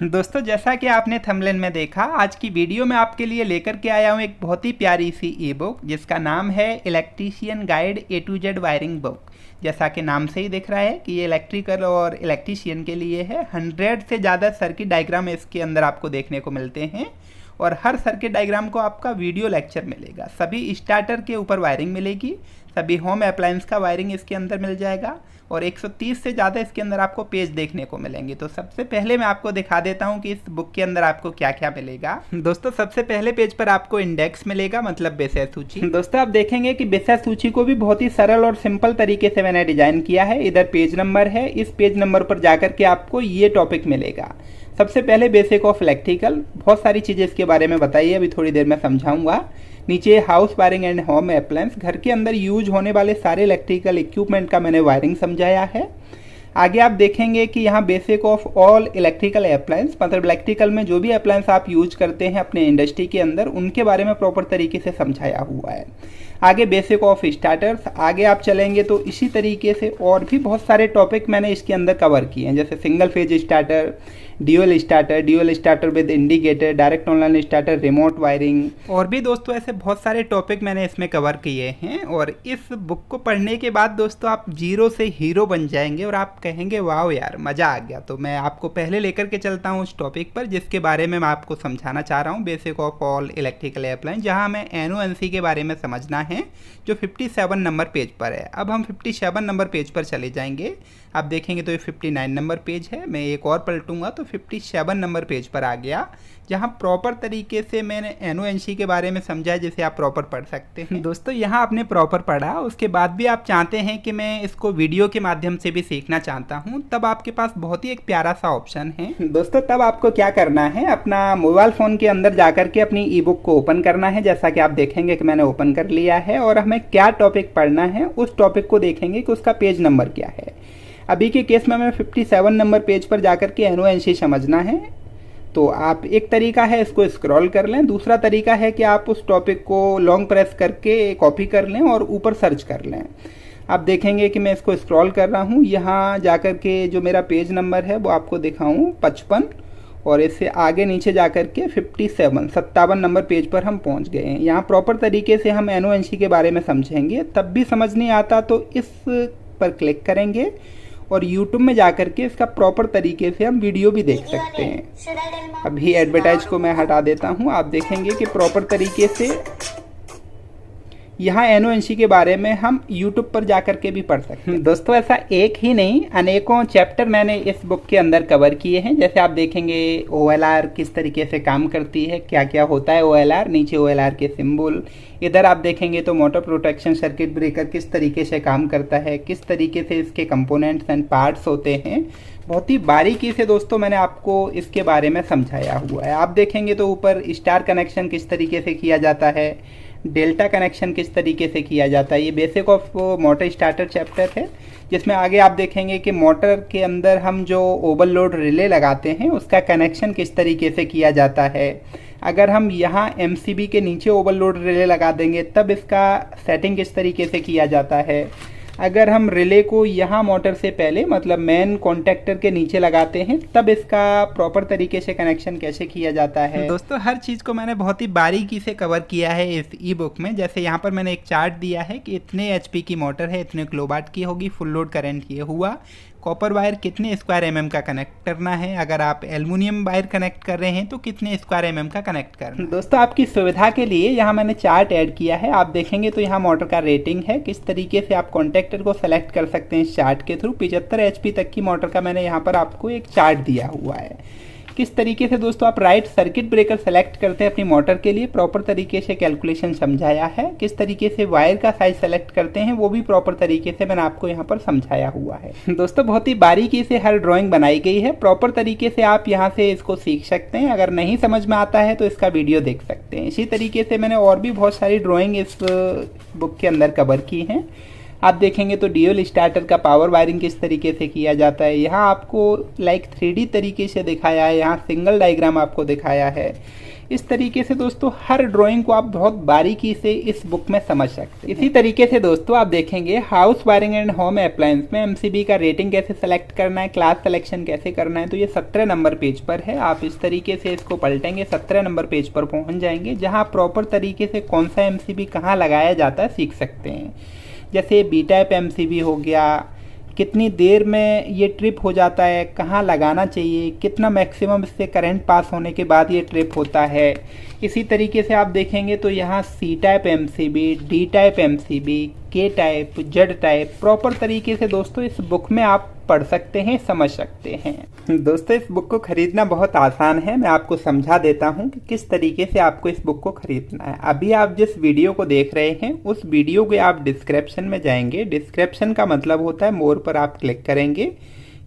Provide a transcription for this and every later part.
दोस्तों, जैसा कि आपने थंबनेल में देखा, आज की वीडियो में आपके लिए लेकर के आया हूँ एक बहुत ही प्यारी सी ई बुक जिसका नाम है electrician guide A to Z wiring book. जैसा कि नाम से ही दिख रहा है कि ये इलेक्ट्रिकल और इलेक्ट्रीशियन के लिए है। 100 से ज़्यादा सर्किट डायग्राम इसके अंदर आपको देखने को मिलते हैं और हर सर्किट डायग्राम को आपका वीडियो लेक्चर मिलेगा। सभी स्टार्टर के ऊपर वायरिंग मिलेगी, सभी होम अप्लायंस का वायरिंग इसके अंदर मिल जाएगा और 130 से ज़्यादा इसके अंदर आपको पेज देखने को मिलेंगे। तो सबसे पहले मैं आपको दिखा देता हूँ कि इस बुक के अंदर आपको क्या क्या मिलेगा। दोस्तों, सबसे पहले पेज पर आपको इंडेक्स मिलेगा, मतलब विषय सूची। दोस्तों, आप देखेंगे कि विषय सूची को भी बहुत ही सरल और सिंपल तरीके से मैंने डिजाइन किया है। इधर पेज नंबर है, इस पेज नंबर पर जाकर के आपको ये टॉपिक मिलेगा। सबसे पहले बेसिक ऑफ इलेक्ट्रिकल, बहुत सारी चीज़ें इसके बारे में बताइए, अभी थोड़ी देर में समझाऊंगा। नीचे house wiring and home appliance, घर के अंदर यूज होने वाले सारे इलेक्ट्रिकल इक्विपमेंट का मैंने वायरिंग समझाया है। आगे आप देखेंगे कि यहाँ basic of all electrical appliance, मतलब इलेक्ट्रिकल में जो भी अप्लायंस आप यूज करते हैं अपने इंडस्ट्री के अंदर, उनके बारे में प्रॉपर तरीके से समझाया हुआ है। आगे बेसिक ऑफ स्टार्टर्स, आगे आप चलेंगे तो इसी तरीके से और भी बहुत सारे टॉपिक मैंने इसके अंदर कवर किए हैं, जैसे single phase starter, dual starter with indicator, direct online starter, remote wiring, और भी दोस्तों ऐसे बहुत सारे टॉपिक मैंने इसमें कवर किए हैं। और इस बुक को पढ़ने के बाद दोस्तों आप जीरो से हीरो बन जाएंगे और आप कहेंगे वाह यार मज़ा आ गया। तो मैं आपको पहले लेकर के चलता हूँ उस टॉपिक पर जिसके बारे में मैं आपको समझाना चाह रहा हूँ, basic of all electrical appliance, जहाँ हमें NONC के बारे में समझना है, जो 57 नंबर पेज पर है। अब हम 57 नंबर पेज पर चले जाएंगे। आप देखेंगे तो ये 59 नंबर पेज है। मैं एक और पलटूंगा तो 57 नंबर पेज पर आ गया, जहाँ प्रॉपर तरीके से मैंने NONC के बारे में समझा है, जिसे आप प्रॉपर पढ़ सकते हैं। दोस्तों, यहाँ आपने प्रॉपर पढ़ा, उसके बाद भी आप चाहते हैं कि मैं इसको वीडियो के माध्यम से भी सीखना चाहता हूँ, तब आपके पास बहुत ही एक प्यारा सा ऑप्शन है। दोस्तों, तब आपको क्या करना है, अपना मोबाइल फ़ोन के अंदर जाकर के अपनी ई बुक को ओपन करना है। जैसा कि आप देखेंगे कि मैंने ओपन कर लिया है और हमें क्या टॉपिक पढ़ना है उस टॉपिक को देखेंगे कि उसका पेज नंबर क्या है। अभी के केस में हमें 57 नंबर पेज पर जाकर के NONC समझना है। तो आप एक तरीका है इसको स्क्रॉल कर लें, दूसरा तरीका है कि आप उस टॉपिक को लॉन्ग प्रेस करके कॉपी कर लें और ऊपर सर्च कर लें। आप देखेंगे कि मैं इसको स्क्रॉल कर रहा हूँ, यहाँ जाकर के जो मेरा पेज नंबर है वो आपको दिखाऊँ 55, और इससे आगे नीचे जाकर के 57 नंबर पेज पर हम पहुँच गए हैं। यहाँ प्रॉपर तरीके से हम NONC के बारे में समझेंगे। तब भी समझ नहीं आता तो इस पर क्लिक करेंगे और YouTube में जाकर के इसका प्रॉपर तरीके से हम वीडियो भी देख सकते हैं। अभी एडवर्टाइज को मैं हटा देता हूँ। आप देखेंगे कि प्रॉपर तरीके से यहाँ NONC के बारे में हम YouTube पर जाकर के भी पढ़ सकते हैं। दोस्तों, ऐसा एक ही नहीं, अनेकों चैप्टर मैंने इस बुक के अंदर कवर किए हैं। जैसे आप देखेंगे OLR किस तरीके से काम करती है, क्या क्या होता है OLR, नीचे OLR के सिंबल। इधर आप देखेंगे तो मोटर प्रोटेक्शन सर्किट ब्रेकर किस तरीके से काम करता है, किस तरीके से इसके कंपोनेंट्स एंड पार्ट्स होते हैं। बहुत ही बारीकी से दोस्तों मैंने आपको इसके बारे में समझाया हुआ है। आप देखेंगे तो ऊपर स्टार कनेक्शन किस तरीके से किया जाता है, डेल्टा कनेक्शन किस तरीके से किया जाता है। ये basic of motor starter chapter है, जिसमें आगे आप देखेंगे कि मोटर के अंदर हम जो ओवरलोड रिले लगाते हैं उसका कनेक्शन किस तरीके से किया जाता है। अगर हम यहाँ MCB के नीचे ओवरलोड रिले लगा देंगे तब इसका सेटिंग किस तरीके से किया जाता है। अगर हम रिले को यहाँ मोटर से पहले, मतलब मेन कॉन्टेक्टर के नीचे लगाते हैं, तब इसका प्रॉपर तरीके से कनेक्शन कैसे किया जाता है। दोस्तों, हर चीज़ को मैंने बहुत ही बारीकी से कवर किया है इस ई बुक में। जैसे यहाँ पर मैंने एक चार्ट दिया है कि इतने HP की मोटर है, इतने किलोवाट की होगी, फुल लोड करंट ये हुआ, कॉपर वायर कितने स्क्वायर mm का कनेक्ट करना है, अगर आप एल्युमिनियम वायर कनेक्ट कर रहे हैं तो कितने स्क्वायर mm का कनेक्ट करना है। दोस्तों, आपकी सुविधा के लिए यहाँ मैंने चार्ट ऐड किया है। आप देखेंगे तो यहाँ मोटर का रेटिंग है, किस तरीके से आप कॉन्टेक्टर को सेलेक्ट कर सकते हैं इस चार्ट के थ्रू। 75 HP तक की मोटर का मैंने यहाँ पर आपको एक चार्ट दिया हुआ है। किस तरीके से दोस्तों आप राइट सर्किट ब्रेकर सेलेक्ट करते हैं अपनी मोटर के लिए, प्रॉपर तरीके से कैलकुलेशन समझाया है। किस तरीके से वायर का साइज सेलेक्ट करते हैं वो भी प्रॉपर तरीके से मैंने आपको यहाँ पर समझाया हुआ है। दोस्तों, बहुत ही बारीकी से हर ड्राइंग बनाई गई है, प्रॉपर तरीके से आप यहाँ से इसको सीख सकते हैं। अगर नहीं समझ में आता है तो इसका वीडियो देख सकते हैं। इसी तरीके से मैंने और भी बहुत सारी ड्राइंग इस बुक के अंदर कवर की हैं। आप देखेंगे तो ड्यूल स्टार्टर का पावर वायरिंग किस तरीके से किया जाता है। यहाँ आपको लाइक 3D तरीके से दिखाया है, यहाँ सिंगल डायग्राम आपको दिखाया है। इस तरीके से दोस्तों हर ड्राइंग को आप बहुत बारीकी से इस बुक में समझ सकते हैं। इसी तरीके से दोस्तों आप देखेंगे house wiring and home appliance में एमसीबी का रेटिंग कैसे सेलेक्ट करना है, क्लास सिलेक्शन कैसे करना है। तो ये 17 नंबर पेज पर है। आप इस तरीके से इसको पलटेंगे, 17 नंबर पेज पर पहुंच जाएंगे, जहां प्रॉपर तरीके से कौन सा एमसीबी कहाँ लगाया जाता है सीख सकते हैं। जैसे बी टाइप एमसीबी हो गया, कितनी देर में ये ट्रिप हो जाता है, कहाँ लगाना चाहिए, कितना मैक्सिमम इससे करंट पास होने के बाद ये ट्रिप होता है। इसी तरीके से आप देखेंगे तो यहाँ C type MCB, D type MCB, K type, Z type proper तरीके से दोस्तों इस बुक में आप पढ़ सकते हैं, समझ सकते हैं। दोस्तों इस बुक को खरीदना बहुत आसान है। मैं आपको समझा देता हूं कि किस तरीके से आपको इस बुक को खरीदना है। अभी आप जिस वीडियो को देख रहे हैं उस वीडियो के आप डिस्क्रिप्शन में जाएंगे। डिस्क्रिप्शन का मतलब होता है मोर पर आप क्लिक करेंगे,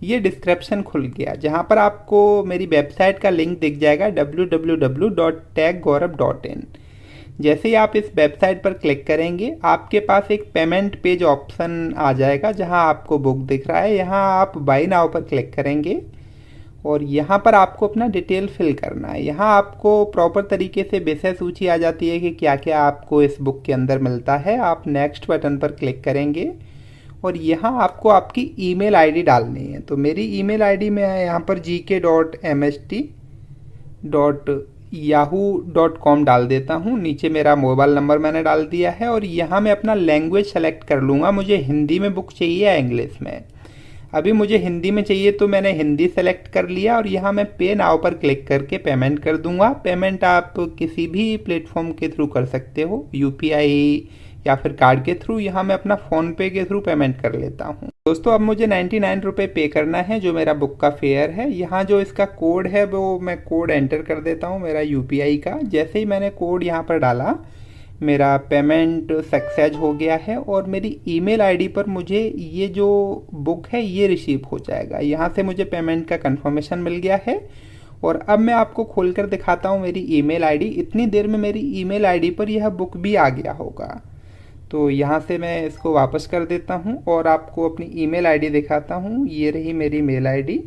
ये डिस्क्रिप्शन खुल गया, जहां पर आपको मेरी वेबसाइट का लिंक दिख जाएगा www.techgaurav.in। जैसे ही आप इस वेबसाइट पर क्लिक करेंगे आपके पास एक पेमेंट पेज ऑप्शन आ जाएगा, जहां आपको बुक दिख रहा है। यहां आप बाय नाउ पर क्लिक करेंगे और यहां पर आपको अपना डिटेल फिल करना है। यहां आपको प्रॉपर तरीके से विषय सूची आ जाती है कि क्या क्या आपको इस बुक के अंदर मिलता है। आप नेक्स्ट बटन पर क्लिक करेंगे और यहाँ आपको आपकी ईमेल आईडी डालनी है। तो मेरी ईमेल आईडी में है यहाँ पर gk.mst.yahoo.com डाल देता हूँ। नीचे मेरा मोबाइल नंबर मैंने डाल दिया है और यहाँ मैं अपना लैंग्वेज सेलेक्ट कर लूँगा, मुझे हिंदी में बुक चाहिए या इंग्लिश में। अभी मुझे हिंदी में चाहिए तो मैंने हिंदी सेलेक्ट कर लिया और यहाँ मैं पे नाउ पर क्लिक करके पेमेंट कर दूंगा। पेमेंट आप किसी भी प्लेटफॉर्म के थ्रू कर सकते हो, यूपीआई या फिर कार्ड के थ्रू। यहाँ मैं अपना फ़ोन पे के थ्रू पेमेंट कर लेता हूँ। दोस्तों अब मुझे 99 रुपये पे करना है, जो मेरा बुक का फेयर है। यहाँ जो इसका कोड है वो मैं कोड एंटर कर देता हूँ मेरा यूपीआई का। जैसे ही मैंने कोड यहाँ पर डाला मेरा पेमेंट सक्सेस हो गया है और मेरी ईमेल आईडी पर मुझे ये जो बुक है ये रिसीव हो जाएगा। यहाँ से मुझे पेमेंट का कंफर्मेशन मिल गया है और अब मैं आपको खोलकर दिखाता हूँ मेरी ईमेल आईडी। इतनी देर में मेरी ईमेल आईडी पर यह बुक भी आ गया होगा। तो यहाँ से मैं इसको वापस कर देता हूँ और आपको अपनी ईमेल आईडी दिखाता हूँ। ये रही मेरी मेल आईडी,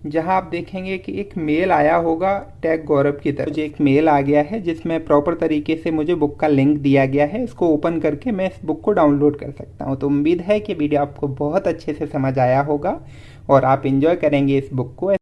जहाँ आप देखेंगे कि एक मेल आया होगा टैग गौरव की तरफ। मुझे एक मेल आ गया है जिसमें प्रॉपर तरीके से मुझे बुक का लिंक दिया गया है। इसको ओपन करके मैं इस बुक को डाउनलोड कर सकता हूँ। तो उम्मीद है कि वीडियो आपको बहुत अच्छे से समझ आया होगा और आप एंजॉय करेंगे इस बुक को।